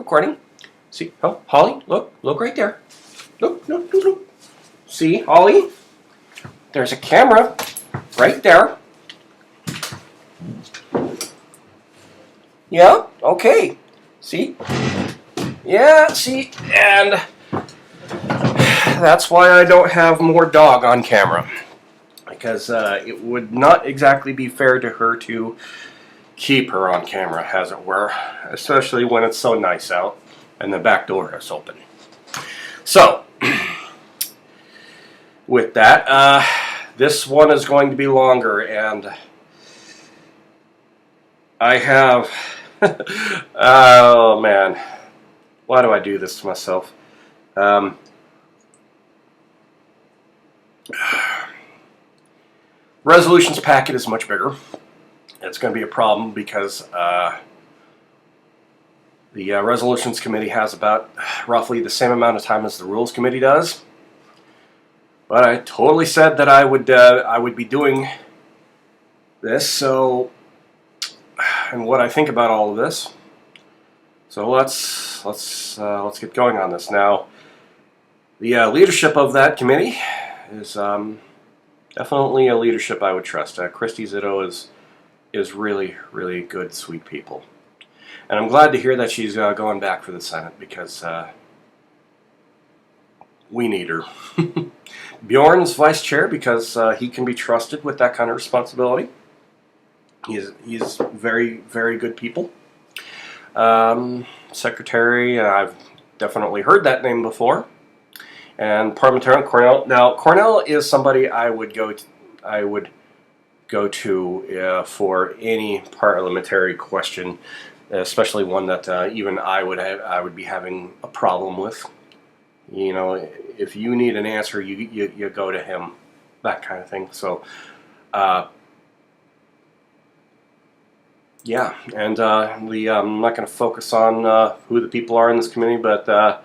recording. See, oh, Holly, look right there. Look. See, Holly, there's a camera right there. Yeah, okay. See? Yeah, see, and that's why I don't have more dog on camera. Because it would not exactly be fair to her to keep her on camera, as it were. Especially when it's so nice out and the back door is open. So, with that, this one is going to be longer, and I have... oh, man. Why do I do this to myself? Resolutions packet is much bigger. It's going to be a problem because the Resolutions Committee has about roughly the same amount of time as the Rules Committee does. But I totally said that I would be doing this. So, and what I think about all of this. So let's get going on this now. The leadership of that committee is definitely a leadership I would trust. Christy Zito is really, really good, sweet people. And I'm glad to hear that she's going back for the Senate because we need her. Bjorn's vice chair because he can be trusted with that kind of responsibility. He's very, very good people. Secretary, I've definitely heard that name before. And parliamentarian Cornell. Now, Cornell is somebody I would go to for any parliamentary question, especially one that even I would be having a problem with. You know, if you need an answer, you go to him, that kind of thing. So, yeah, and I'm not going to focus on who the people are in this committee, but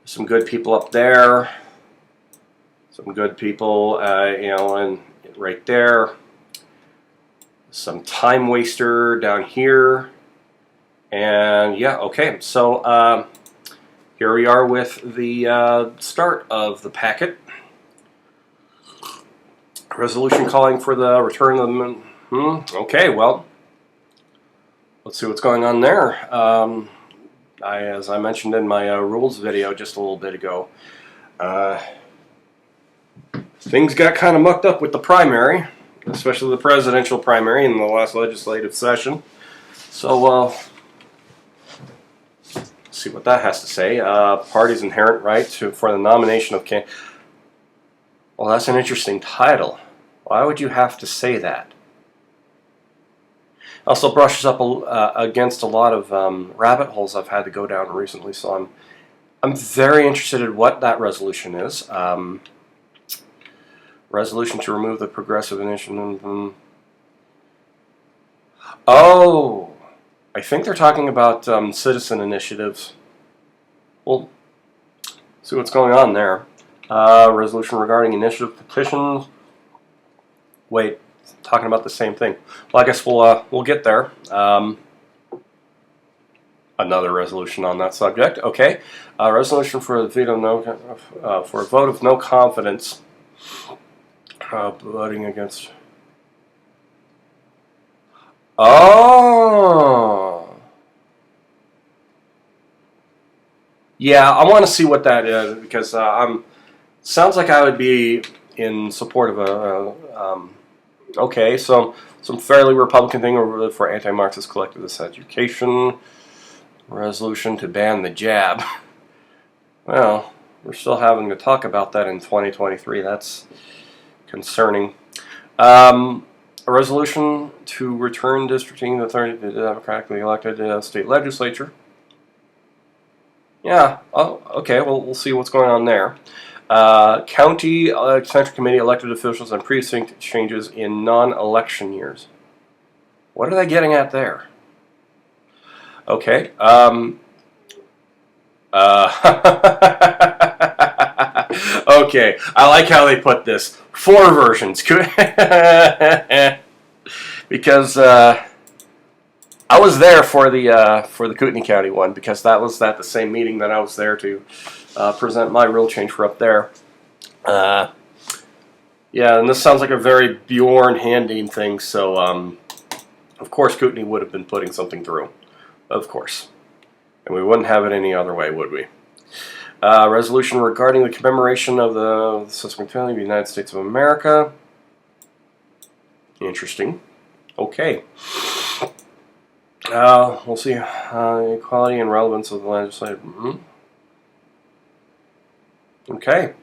some good people up there, some good people, you know, and right there, some time waster down here, and yeah, okay, so here we are with the start of the packet. Resolution calling for the return of the... okay, well, let's see what's going on there. As I mentioned in my rules video just a little bit ago, things got kind of mucked up with the primary, especially the presidential primary in the last legislative session. So, let's see what that has to say. Party's inherent right for the nomination of candidates. Well, that's an interesting title. Why would you have to say that? Also brushes up against a lot of rabbit holes I've had to go down recently, so I'm very interested in what that resolution is. Resolution to remove the progressive initiative. Oh, I think they're talking about citizen initiatives. Well, see what's going on there. Resolution regarding initiative petitions. Wait. Talking about the same thing. Well, I guess we'll get there. Another resolution on that subject. Okay, resolution for the veto for a vote of no confidence. Voting against. Oh, yeah. I want to see what that is because sounds like I would be in support of a. Okay, so some fairly Republican thing for anti-Marxist collectivist education. Resolution to ban the jab. Well, we're still having to talk about that in 2023. That's concerning. A resolution to return districting authority to the democratically elected state legislature. Yeah, oh, okay, well, we'll see what's going on there. County Central Committee elected officials and precinct changes in non-election years. What are they getting at there? Okay. Okay, I like how they put this. 4 versions. Because I was there for the Kootenai County one because that was at the same meeting that I was there to present my rule change for up there. Yeah, and this sounds like a very Bjorn Handing thing, so of course Kootenai would have been putting something through. Of course. And we wouldn't have it any other way, would we? Resolution regarding the commemoration of the Susquehanna of the United States of America. Interesting. Okay. We'll see. Equality and relevance of the legislative. Okay.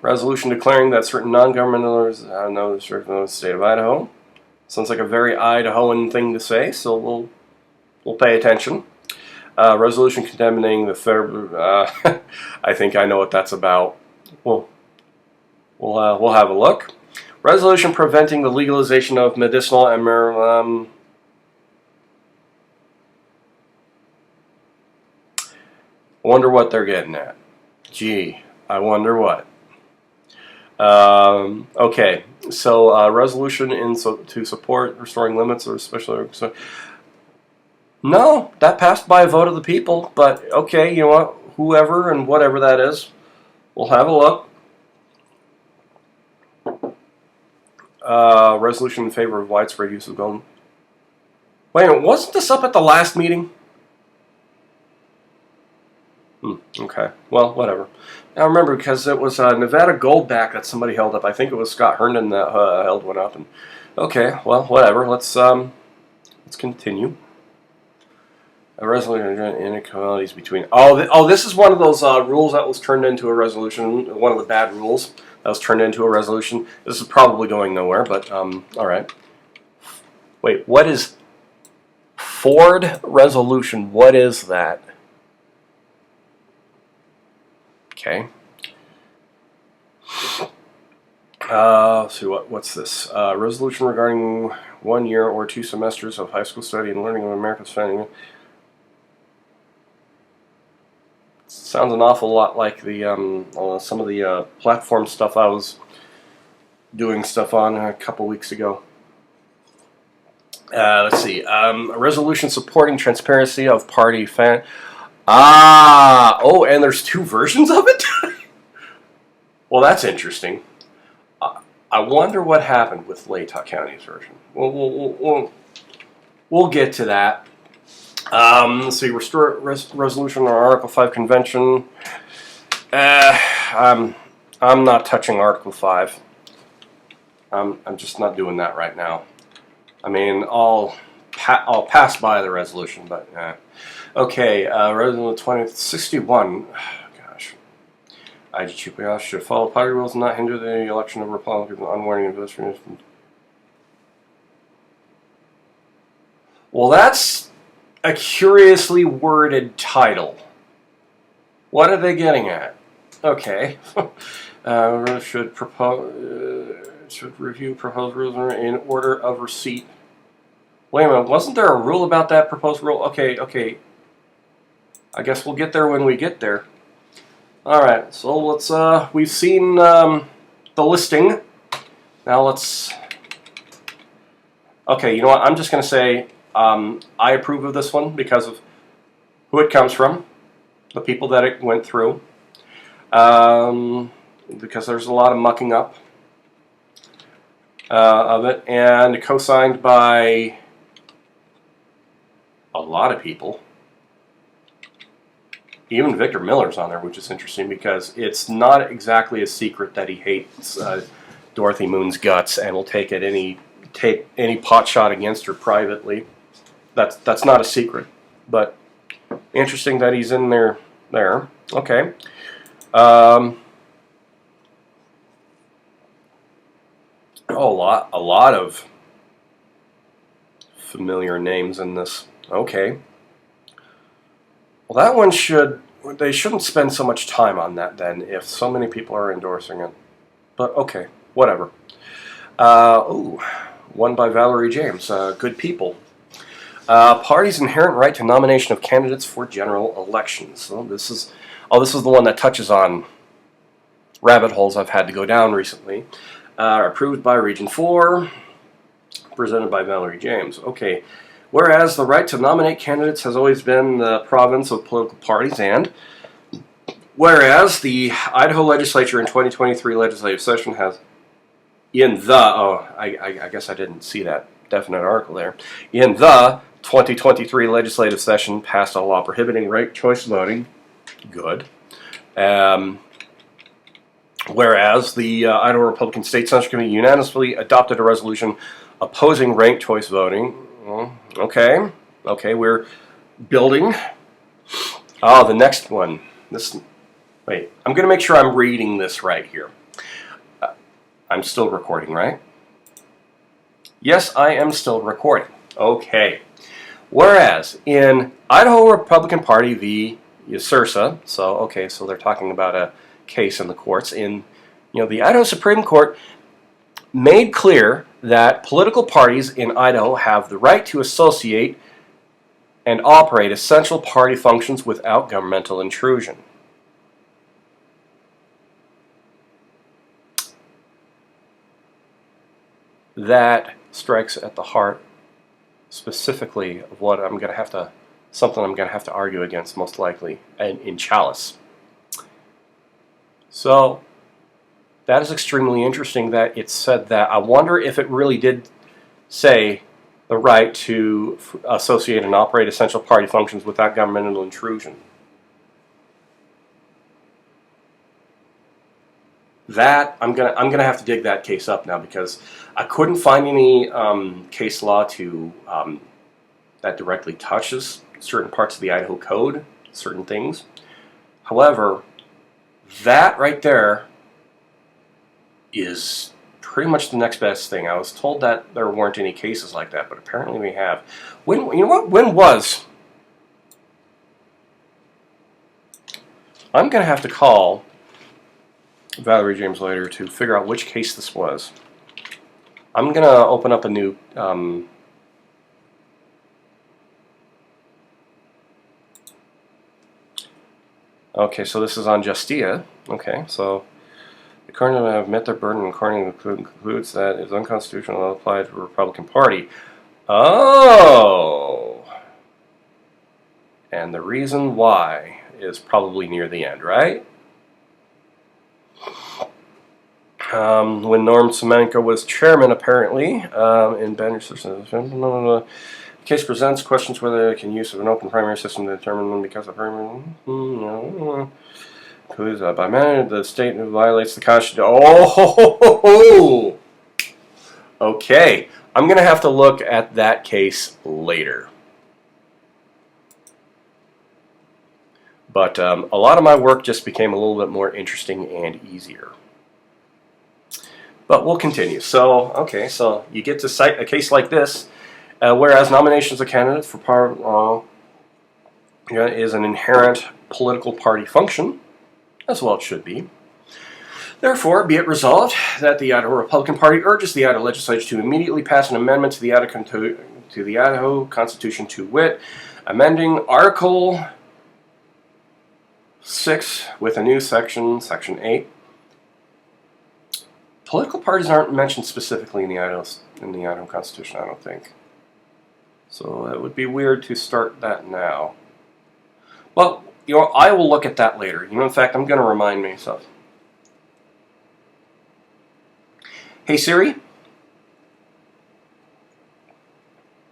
Resolution declaring that certain non-governmental orders in the state of Idaho. Sounds like a very Idahoan thing to say, so we'll pay attention. Resolution condemning the third. I think I know what that's about. We'll have a look. Resolution preventing the legalization of medicinal and I wonder what they're getting at. Gee, I wonder what. Okay, so resolution to support restoring limits or special. No, that passed by a vote of the people. But okay, you know what? Whoever and whatever that is, we'll have a look. Resolution in favor of widespread use of gun. Wait a minute, wasn't this up at the last meeting? Okay, well, whatever. Now remember, because it was Nevada Goldback that somebody held up. I think it was Scott Herndon that held one up. And okay, well, whatever. Let's continue. A resolution inequalities between. This is one of those rules that was turned into a resolution. One of the bad rules that was turned into a resolution. This is probably going nowhere, but all right. Wait, what is Ford resolution? What is that? Okay. Let's see, what's this? Resolution regarding 1 year or 2 semesters of high school study and learning of America's founding. Sounds an awful lot like the some of the platform stuff I was doing stuff on a couple weeks ago. Let's see. A resolution supporting transparency of party fan. And there's 2 versions of it? Well, that's interesting. I wonder what happened with Latah County's version. We'll get to that. Let's see. Restore resolution on Article 5 convention. I'm not touching Article 5. I'm just not doing that right now. I mean, I'll pass by the resolution, but okay. Resolution 2061. Gosh, IDGOP should follow party rules and not hinder the election of Republicans on unwarranted investigation. Well, that's a curiously worded title. What are they getting at? Okay. Should review proposed rules in order of receipt. Wait a minute, wasn't there a rule about that proposed rule? Okay. I guess we'll get there when we get there. Alright, so let's, we've seen the listing. Now let's, okay, you know what, I'm just going to say I approve of this one because of who it comes from, the people that it went through, because there's a lot of mucking up of it, and co-signed by a lot of people. Even Victor Miller's on there, which is interesting because it's not exactly a secret that he hates Dorothy Moon's guts and will take any pot shot against her privately. That's not a secret, but interesting that he's in there. Okay. A lot of familiar names in this. Okay. Well, that one they shouldn't spend so much time on that then if so many people are endorsing it. But okay, whatever. One by Valerie James. Good people. Party's inherent right to nomination of candidates for general elections. So this is the one that touches on rabbit holes I've had to go down recently. Approved by Region 4. Presented by Valerie James. Okay. whereas the right to nominate candidates has always been the province of political parties, and whereas the Idaho legislature in 2023 legislative session has I guess I didn't see that definite article there. In the 2023 legislative session, passed a law prohibiting ranked choice voting. Good. Whereas the Idaho Republican State Central Committee unanimously adopted a resolution opposing ranked choice voting. Okay, we're building. The next one. Wait, I'm going to make sure I'm reading this right here. I'm still recording, right? Yes, I am still recording. Okay. Whereas in Idaho Republican Party v. USERSA, so they're talking about a case in the courts. The Idaho Supreme Court made clear that political parties in Idaho have the right to associate and operate essential party functions without governmental intrusion. That strikes at the heart specifically of what something I'm going to have to argue against most likely in Chalice. So that is extremely interesting that it said that. I wonder if it really did say the right to associate and operate essential party functions without governmental intrusion. That I'm gonna have to dig that case up now, because I couldn't find any case law to that directly touches certain parts of the Idaho Code, certain things. However, that right there is pretty much the next best thing. I was told that there weren't any cases like that, but apparently we have. When was? I'm gonna have to call Valerie James later to figure out which case this was. I'm going to open up a new okay, so this is on Justia. Okay, so the current have met their burden, according to concludes that it's unconstitutional to apply to the Republican Party. Oh! And the reason why is probably near the end, right? When Norm Semenko was chairman, apparently, in Banner's system, the case presents questions whether it can use of an open primary system to determine when, because of primary, by manner, the state violates the Constitution. Oh, okay. I'm going to have to look at that case later. But a lot of my work just became a little bit more interesting and easier. But we'll continue. So, okay, so you get to cite a case like this, whereas nominations of candidates for part is an inherent political party function, as well it should be. Therefore, be it resolved that the Idaho Republican Party urges the Idaho Legislature to immediately pass an amendment to the Idaho Constitution, to wit, amending Article 6 with a new section, Section 8. Political parties aren't mentioned specifically in the Idaho Constitution, I don't think. So it would be weird to start that now. Well, I will look at that later. In fact, I'm going to remind myself. Hey Siri.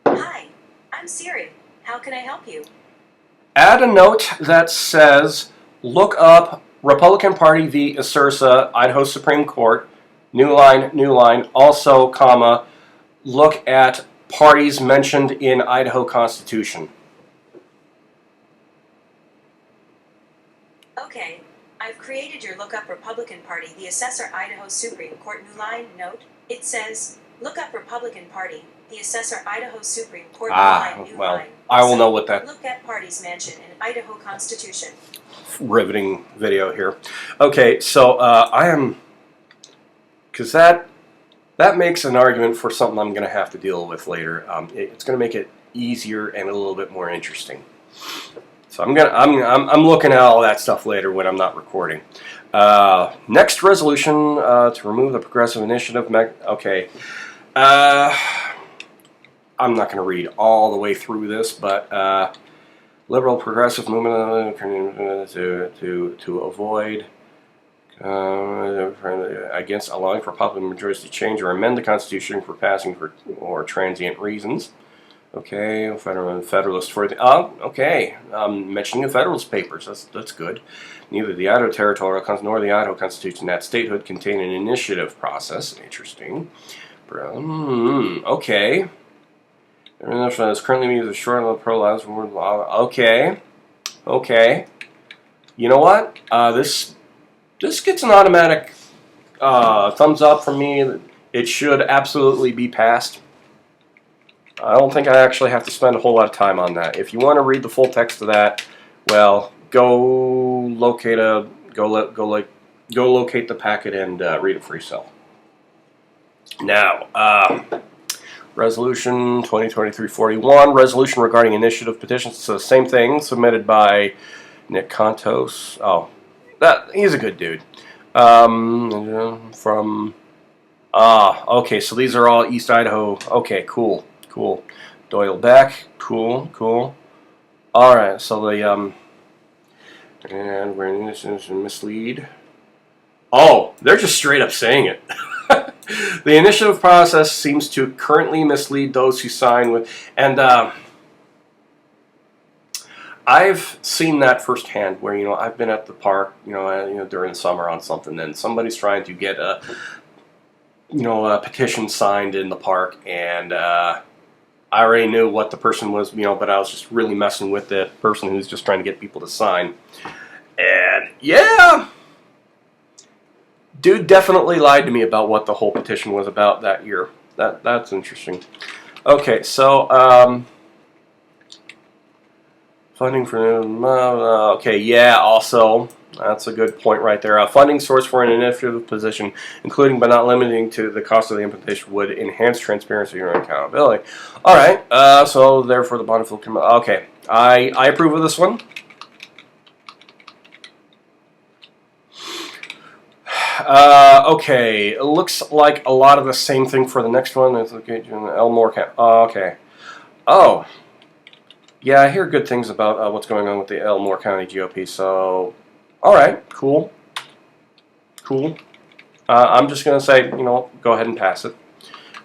Hi, I'm Siri. How can I help you? Add a note that says, look up Republican Party v. USERSA, Idaho Supreme Court. New line, also, comma, look at parties mentioned in Idaho Constitution. Okay, I've created your Look Up Republican Party, the Assessor Idaho Supreme Court. New line, note, it says, look up Republican Party, the Assessor Idaho Supreme Court. New line. Also, I will know what that... Look at parties mentioned in Idaho Constitution. Riveting video here. Okay, so I am... Because that makes an argument for something I'm going to have to deal with later. It's going to make it easier and a little bit more interesting. So I'm looking at all that stuff later when I'm not recording. Next resolution to remove the Progressive Initiative. Okay, I I'm not going to read all the way through this, but liberal progressive movement to avoid against allowing for popular majorities to change or amend the Constitution for passing for or transient reasons. Okay, Federalist for the okay. Mentioning the Federalist Papers, that's good. Neither the Idaho Territorial nor the Idaho Constitution at statehood contain an initiative process. Interesting. Okay. Is currently used as short of the pro-lives law. Okay. Okay. You know what? This gets an automatic thumbs up from me. It should absolutely be passed. I don't think I actually have to spend a whole lot of time on that. If you want to read the full text of that, well, go locate the packet and read it for yourself. Now, Resolution 2023-41, resolution regarding initiative petitions. So same thing, submitted by Nick Contos. Oh, he's a good dude. Okay, so these are all East Idaho. Okay, cool. Doyle Beck, cool. All right, so the and we're in this mislead. Oh, they're just straight up saying it. The initiative process seems to currently mislead those who sign with, and I've seen that firsthand. Where I've been at the park, during the summer on something, and somebody's trying to get a petition signed in the park, and I already knew what the person was, but I was just really messing with the person who's just trying to get people to sign. And yeah, dude definitely lied to me about what the whole petition was about that year. That's interesting. Okay, so funding for okay, yeah, also that's a good point right there. A funding source for an initiative position, including but not limiting to the cost of the implementation, would enhance transparency and accountability. All right, so therefore the bond field. Okay, I approve of this one. Okay, it looks like a lot of the same thing for the next one. It's Elmore County. Okay. Oh, yeah, I hear good things about what's going on with the Elmore County GOP. So, all right, cool. I'm just gonna say, go ahead and pass it.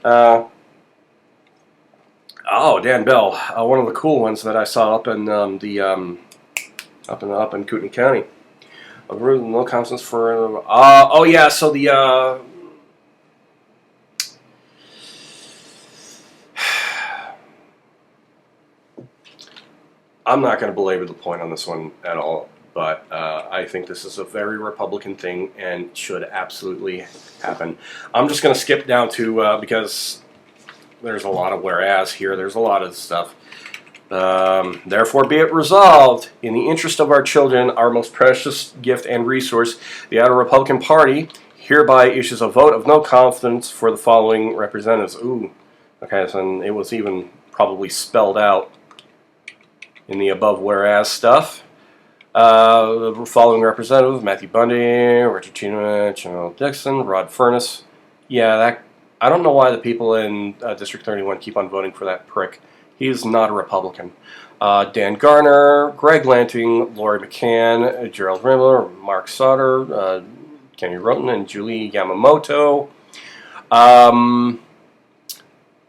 Oh, Dan Bell, one of the cool ones that I saw up in up in Kootenai County. No confidence for. Oh yeah, so the. I'm not going to belabor the point on this one at all, but I think this is a very Republican thing and should absolutely happen. I'm just going to skip down to because there's a lot of whereas here. There's a lot of stuff. Therefore, be it resolved, in the interest of our children, our most precious gift and resource, the Idaho Republican Party hereby issues a vote of no confidence for the following representatives. Ooh, okay, so it was even probably spelled out in the above whereas stuff. The following representatives: Matthew Bundy, Richard Chinovich, General Dixon, Rod Furness. Yeah, I don't know why the people in District 31 keep on voting for that prick. He's not a Republican. Dan Garner, Greg Lanting, Lori McCann, Gerald Rimmler, Mark Sauter, Kenny Roten, and Julie Yamamoto.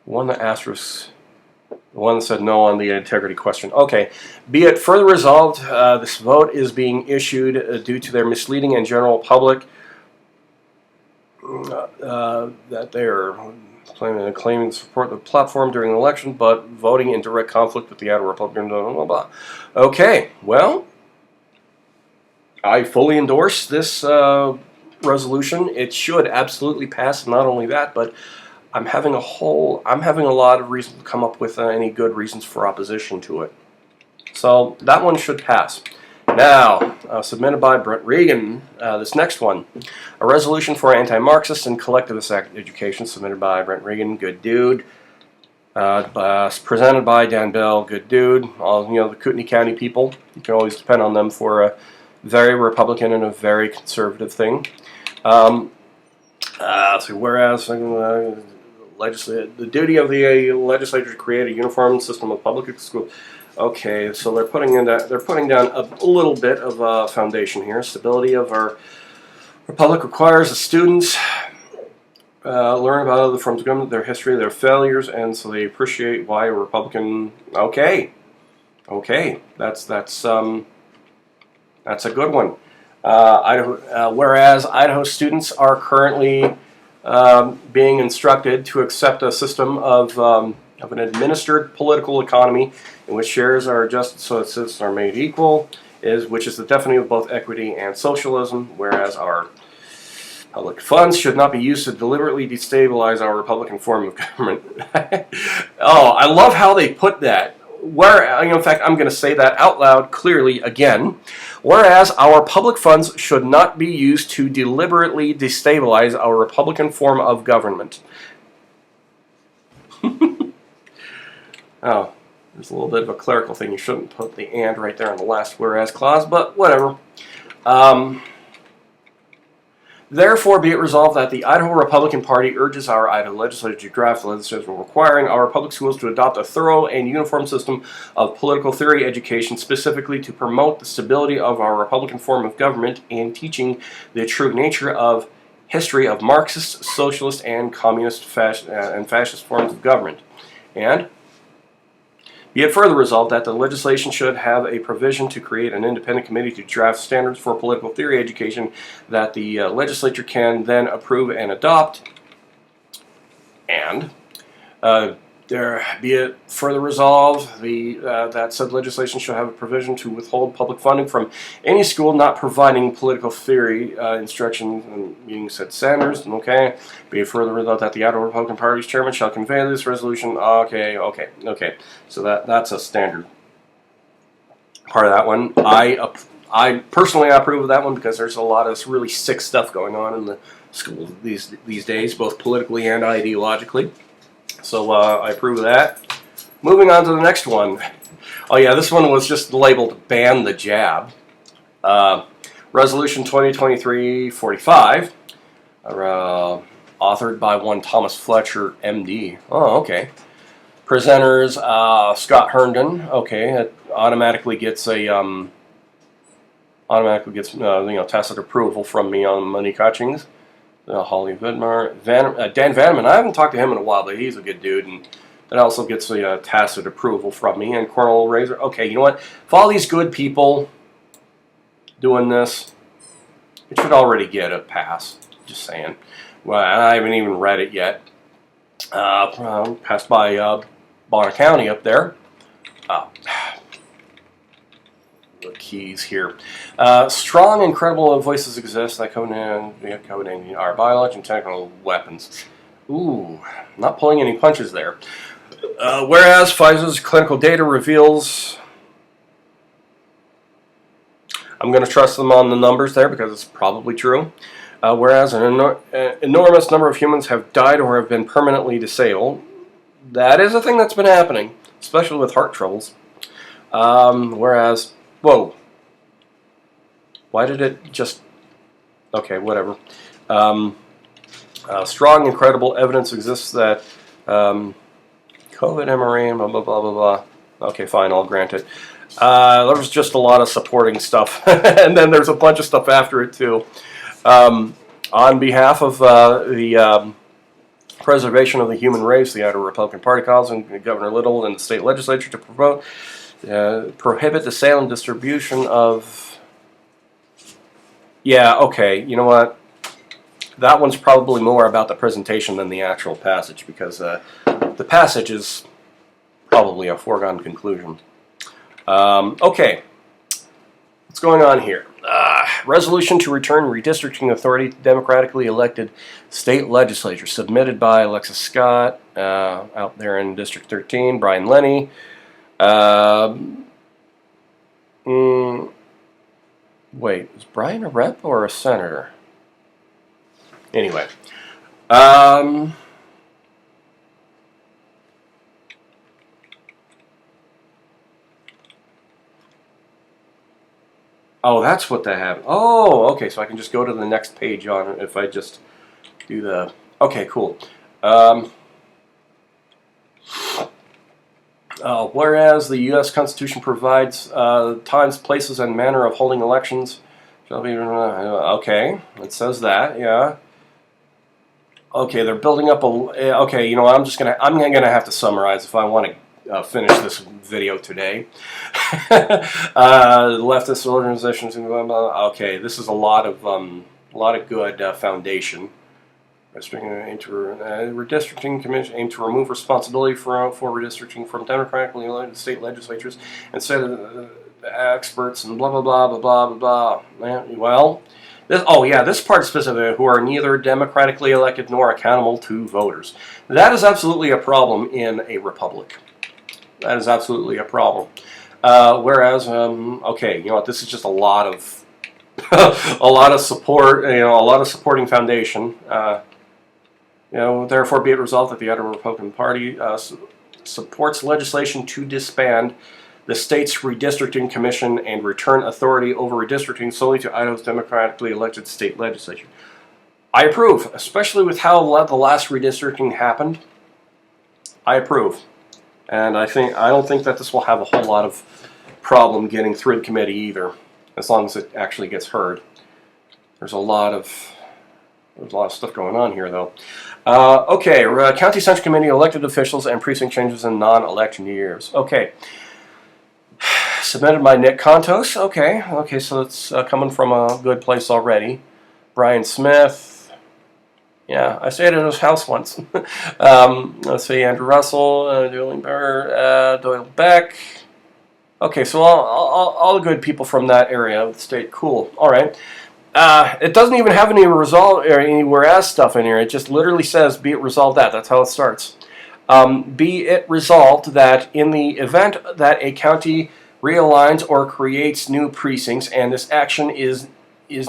One that asterisk. The one that said no on the integrity question. Okay. Be it further resolved, this vote is being issued due to their misleading and general public that they are claiming to support the platform during the election, but voting in direct conflict with the Idaho Republican. Blah, blah, blah. Okay, well, I fully endorse this resolution. It should absolutely pass. Not only that, but I'm having a lot of reasons to come up with any good reasons for opposition to it. So that one should pass. Now, submitted by Brent Regan, this next one, a resolution for anti-Marxist and collectivist education, submitted by Brent Regan, good dude. Presented by Dan Bell, good dude. All the Kootenai County people, you can always depend on them for a very Republican and a very conservative thing. Let's see, whereas the duty of the legislature to create a uniform system of public school. Okay, so they're putting down a little bit of a foundation here. Stability of our republic requires the students learn about other forms of government, their history, their failures, and so they appreciate why a Republican. Okay, that's a good one. Whereas Idaho students are currently being instructed to accept a system of an administered political economy in which shares are adjusted so that citizens are made equal, which is the definition of both equity and socialism, whereas our public funds should not be used to deliberately destabilize our Republican form of government. Oh, I love how they put that. In fact, I'm going to say that out loud clearly again. Whereas our public funds should not be used to deliberately destabilize our Republican form of government. Oh, there's a little bit of a clerical thing. You shouldn't put the "and" right there in the last whereas clause, but whatever. Therefore, be it resolved that the Idaho Republican Party urges our Idaho legislature to draft legislation requiring our public schools to adopt a thorough and uniform system of political theory education specifically to promote the stability of our Republican form of government and teaching the true nature of history of Marxist, socialist, and communist and fascist forms of government. And be it further resolved that the legislation should have a provision to create an independent committee to draft standards for political theory education that the legislature can then approve and adopt. And there be it further resolved that said legislation shall have a provision to withhold public funding from any school not providing political theory instruction in meeting said standards. Okay. Be it further resolved that the Idaho Republican Party's chairman shall convey this resolution. Okay. So that's a standard part of that one. I personally approve of that one because there's a lot of really sick stuff going on in the school these days, both politically and ideologically. So I approve of that. Moving on to the next one. Oh yeah, this one was just labeled "Ban the Jab." Resolution 2023-45, authored by one Thomas Fletcher, MD. Oh, okay. Presenters Scott Herndon. Okay, it automatically gets tacit approval from me on money catchings. Holly Vidmar, Dan Vanneman. I haven't talked to him in a while, but he's a good dude, and that also gets a tacit approval from me. And Cornell Razor. Okay, you know what? If all these good people doing this, it should already get a pass. Just saying. Well, I haven't even read it yet. Passed by Bonner County up there. The keys here. Strong and credible voices exist that codenamed our biological and technical weapons. Ooh, not pulling any punches there. Whereas Pfizer's clinical data reveals, I'm going to trust them on the numbers there because it's probably true. Whereas an enormous number of humans have died or have been permanently disabled. That is a thing that's been happening, especially with heart troubles. Whereas, whoa, why did it just, okay, whatever. Strong and credible evidence exists that COVID, MRA, and blah, blah, blah, blah, blah. Okay, fine, I'll grant it. There's just a lot of supporting stuff, and then there's a bunch of stuff after it, too. On behalf of the preservation of the human race, the Idaho Republican Party calls on Governor Little and the state legislature to prohibit the sale and distribution of... Yeah, okay, you know what? That one's probably more about the presentation than the actual passage, because the passage is probably a foregone conclusion. Okay, what's going on here? Resolution to return redistricting authority to democratically elected state legislature, submitted by Alexis Scott out there in District 13, Brian Lenny. Wait, is Brian a rep or a senator? Anyway. Oh, that's what that happened. Oh, okay, so I can just go to the next page on it if I just do the... Okay, cool. Whereas the U.S. Constitution provides times, places, and manner of holding elections shall be okay. It says that, yeah. Okay, they're building up a. Okay, you know what? I'm gonna have to summarize if I want to finish this video today. Leftist organizations. Okay, this is a lot of good foundation. Redistricting commission aim to remove responsibility for redistricting from democratically elected state legislatures instead of experts and blah blah blah blah blah blah blah. Well, this part specifically, who are neither democratically elected nor accountable to voters. That is absolutely a problem in a republic. That is absolutely a problem. Whereas, okay, you know what? This is just a lot of a lot of support. You know, a lot of supporting foundation. Therefore be it resolved that the Idaho Republican Party supports legislation to disband the state's redistricting commission and return authority over redistricting solely to Idaho's democratically elected state legislature. I approve, especially with how the last redistricting happened. I approve, and I don't think that this will have a whole lot of problem getting through the committee either, as long as it actually gets heard. There's a lot of stuff going on here, though. Okay, County Central Committee, elected officials, and precinct changes in non-election years. Okay. Submitted by Nick Contos. Okay, so it's coming from a good place already. Brian Smith. Yeah, I stayed at his house once. Let's see, Andrew Russell, Doyle Beck. Okay, so all the good people from that area of the state. Cool. All right. It doesn't even have any resolve or any whereas stuff in here. It just literally says, "Be it resolved that." That's how it starts. Be it resolved that in the event that a county realigns or creates new precincts, and this action is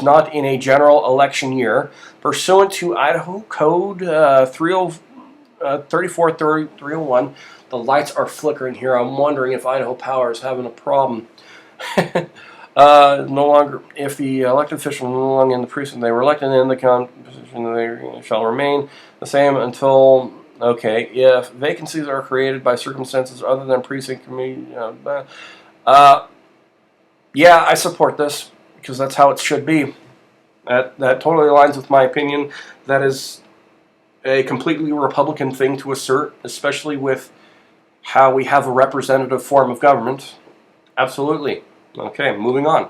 not in a general election year, pursuant to Idaho Code 34301. The lights are flickering here. I'm wondering if Idaho Power is having a problem. No longer, if the elected official no longer in the precinct they were elected in the position, they shall remain the same until. Okay, if vacancies are created by circumstances other than precinct committee, yeah, I support this because that's how it should be. That totally aligns with my opinion. That is a completely Republican thing to assert, especially with how we have a representative form of government. Absolutely. Okay, moving on.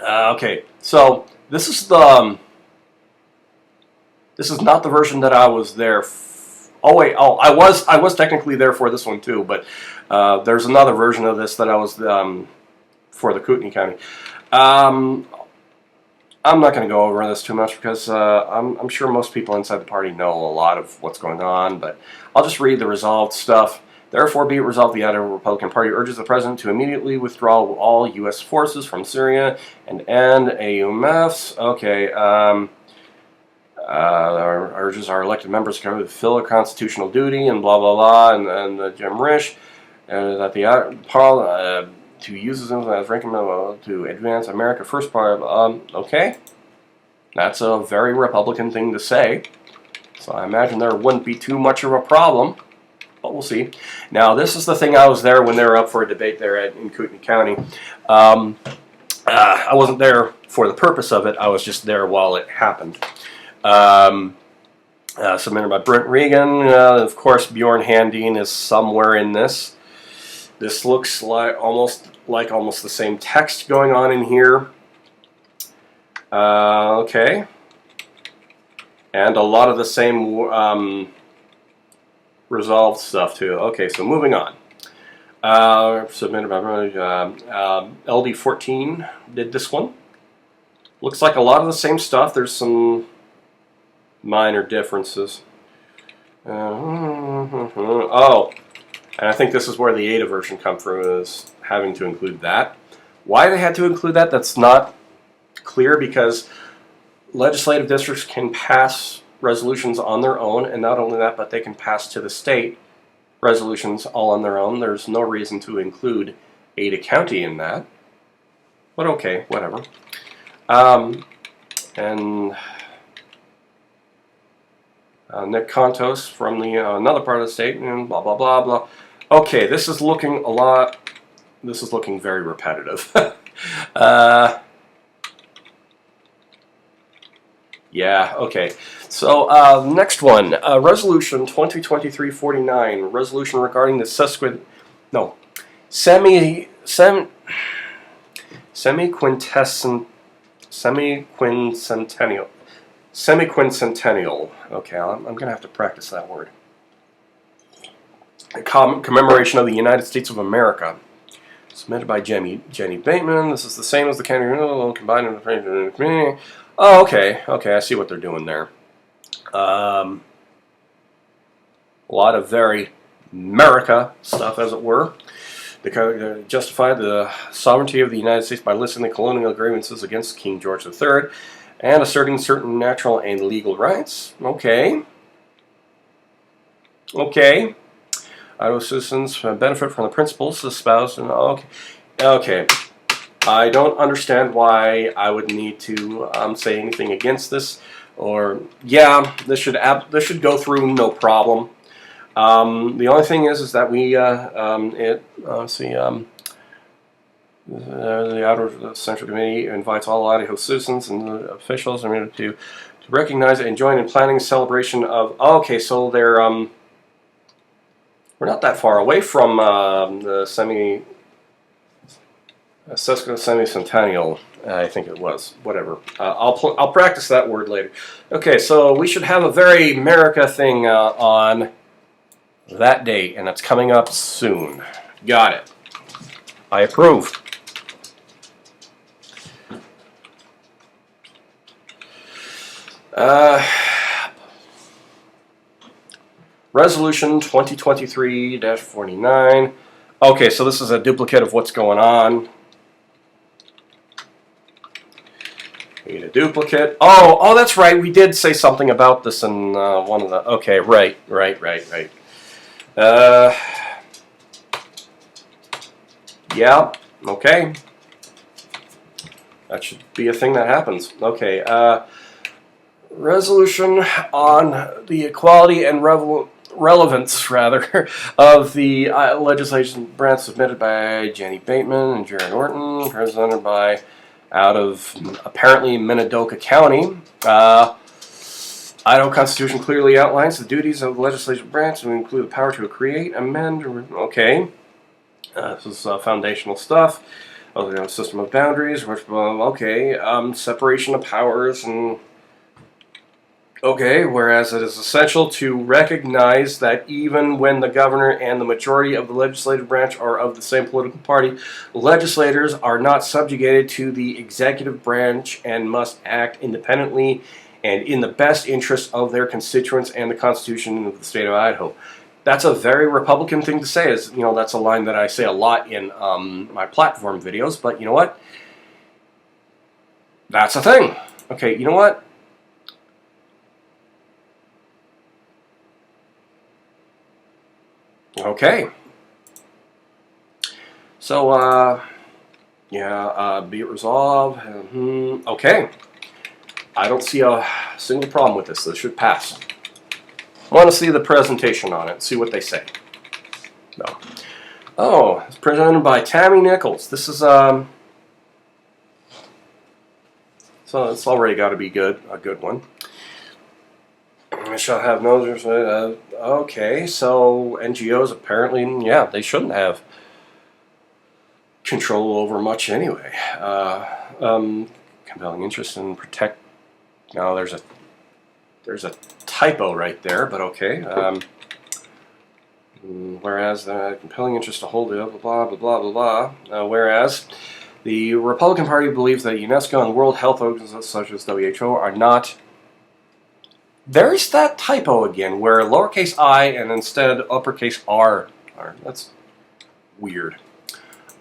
Okay, so this is not the version that I was there. I was technically there for this one too, but there's another version of this that I was for the Kootenai County. I'm not going to go over this too much because I'm sure most people inside the party know a lot of what's going on, but I'll just read the resolved stuff. Therefore, be it resolved, the Idaho Republican Party urges the President to immediately withdraw all U.S. forces from Syria and end AUMFs. Okay, urges our elected members to fulfill their constitutional duty and blah, blah, blah, and Jim Risch, that the to use them as ranking member to advance America First part. Okay, that's a very Republican thing to say, so I imagine there wouldn't be too much of a problem. But we'll see. Now, this is the thing. I was there when they were up for a debate there in Kootenai County. I wasn't there for the purpose of it. I was just there while it happened. Submitted by Brent Regan. Of course, Bjorn Handine is somewhere in this. This looks like almost the same text going on in here. Okay. And a lot of the same resolved stuff too. Okay, so moving on. Submitted by LD14 did this one. Looks like a lot of the same stuff. There's some minor differences. Oh, and I think this is where the ADA version come from, is having to include that. Why they had to include that, that's not clear, because legislative districts can pass resolutions on their own, and not only that, but they can pass to the state resolutions all on their own. There's no reason to include Ada County in that, but okay, whatever. And Nick Contos from the another part of the state, and blah blah blah blah. Okay, this is looking a lot. This is looking very repetitive. Yeah, okay. So, next one. Resolution 2023-49. Resolution regarding the semi-quincentennial. Okay, I'm going to have to practice that word. A commemoration of the United States of America. Submitted by Jenny Bateman. This is the same as the county combined in the community. Oh, okay. Okay, I see what they're doing there. A lot of very America stuff, as it were. They justify the sovereignty of the United States by listing the colonial grievances against King George III and asserting certain natural and legal rights. Okay. Okay. Idaho citizens benefit from the principles espoused in... Okay. Okay. I don't understand why I would need to say anything against this. Or, yeah, this should go through no problem. The only thing is that we, the Outer Central Committee invites all Idaho citizens and officials to recognize and join in planning a celebration of... Okay, so they're... we're not that far away from the semi-centennial, I think it was. Whatever. I'll practice that word later. Okay, so we should have a very America thing on that date, and it's coming up soon. Got it. I approve. Resolution 2023-49. Okay, so this is a duplicate of what's going on. Need a duplicate. Oh, that's right. We did say something about this in one of the... Okay, right. Yeah, okay. That should be a thing that happens. Okay, resolution on the equality and relevance, rather, of the legislation branch submitted by Jenny Bateman and Jared Norton, presented by out of apparently Minidoka County. Idaho Constitution clearly outlines the duties of the legislative branch to include the power to create, amend, okay. This is foundational stuff. System of boundaries, which, okay, separation of powers, and okay, whereas it is essential to recognize that even when the governor and the majority of the legislative branch are of the same political party, legislators are not subjugated to the executive branch and must act independently and in the best interest of their constituents and the Constitution of the state of Idaho. That's a very Republican thing to say. That's a line that I say a lot in my platform videos, but you know what? That's a thing. Okay, you know what? Okay. So, be it resolved. Okay. I don't see a single problem with this. This should pass. I want to see the presentation on it, see what they say. No. Oh, it's presented by Tammy Nichols. This is, so it's already got to be a good one. I shall have no... okay, so NGOs apparently, yeah, they shouldn't have control over much anyway. Compelling interest in protect... No, there's a typo right there, but okay. Whereas the compelling interest to hold it up, blah, blah, blah, blah, blah. Whereas the Republican Party believes that UNESCO and World Health Organizations such as WHO are not... There's that typo again, where lowercase I and instead uppercase R are. That's weird.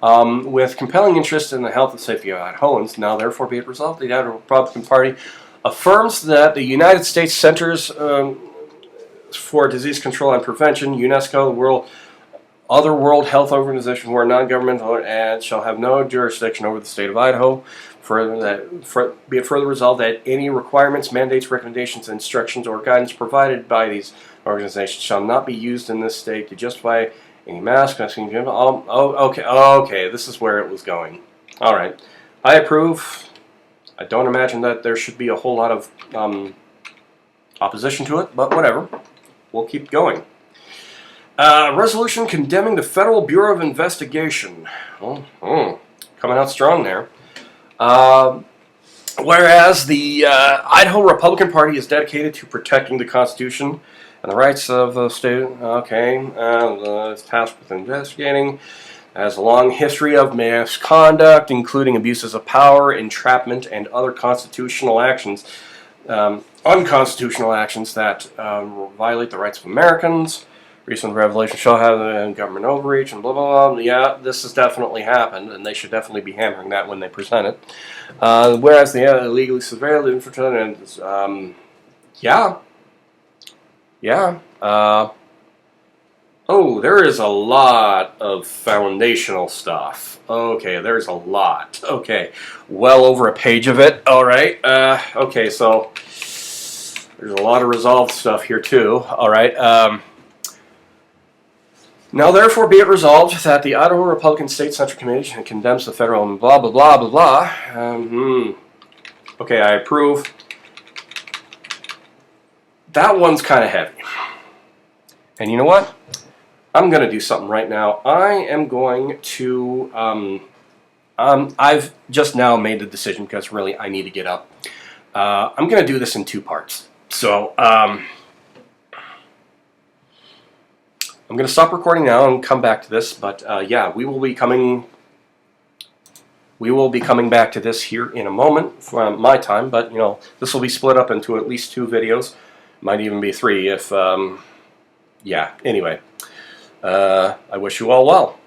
With compelling interest in the health and safety of Idahoans, now therefore be it resolved, the Idaho Republican Party affirms that the United States Centers for Disease Control and Prevention, UNESCO, the World other World Health Organization who are non-governmental and shall have no jurisdiction over the state of Idaho. Be it further resolved that any requirements, mandates, recommendations, instructions, or guidance provided by these organizations shall not be used in this state to justify any mask. Okay, this is where it was going. All right, I approve. I don't imagine that there should be a whole lot of opposition to it, but whatever. We'll keep going. Resolution condemning the Federal Bureau of Investigation. Coming out strong there. Whereas the Idaho Republican Party is dedicated to protecting the Constitution and the rights of the state. Okay, it's tasked with investigating. Has a long history of misconduct, including abuses of power, entrapment, and other constitutional actions, unconstitutional actions that violate the rights of Americans. Recent revelations shall have government overreach and blah, blah, blah. Yeah, this has definitely happened, and they should definitely be hammering that when they present it. Whereas the illegally surveilled infiltrated, oh, there is a lot of foundational stuff. Okay, there's a lot. Okay, well over a page of it. All right. Okay, so there's a lot of resolved stuff here too. All right. Now, therefore, be it resolved that the Idaho Republican State Central Committee condemns the federal and blah, blah, blah, blah, blah. Okay, I approve. That one's kind of heavy. And you know what? I'm going to do something right now. I am going to... I've just now made the decision because really I need to get up. I'm going to do this in 2 parts. So, I'm going to stop recording now and come back to this, but yeah, we will be coming back to this here in a moment from my time, but you know, this will be split up into at least 2 videos, might even be 3 if, yeah, anyway, I wish you all well.